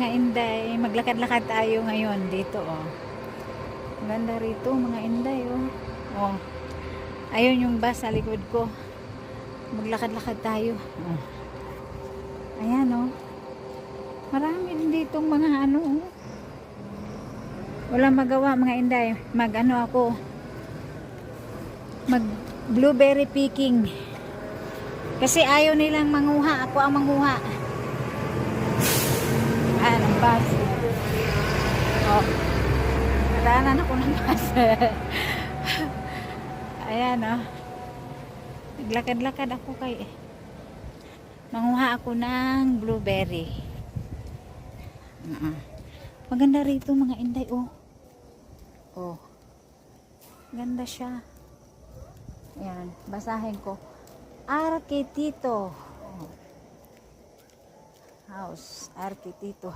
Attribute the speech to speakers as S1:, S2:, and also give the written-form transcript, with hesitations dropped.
S1: mga inday. Maglakad-lakad tayo ngayon dito, oh. Ganda rito, mga inday, oh. Oh. Ayun yung bus sa likod ko. Maglakad-lakad tayo. Oh. Ayan, oh. Marami din ditong mga ano, oh. Wala magawa, mga inday. Mag-ano ako. Mag blueberry picking. Kasi ayaw nilang manguha. Ako ang manguha. Ayan, ang bus. Oh. Nadaanan ako ng bus. Ayan, oh. Naglakad-lakad ako kay manguha ako ng blueberry. Maganda rito, mga inday, oh. Oh. Ganda siya. Ayan, basahin ko. Arquitito. Oh. House. Arquitito.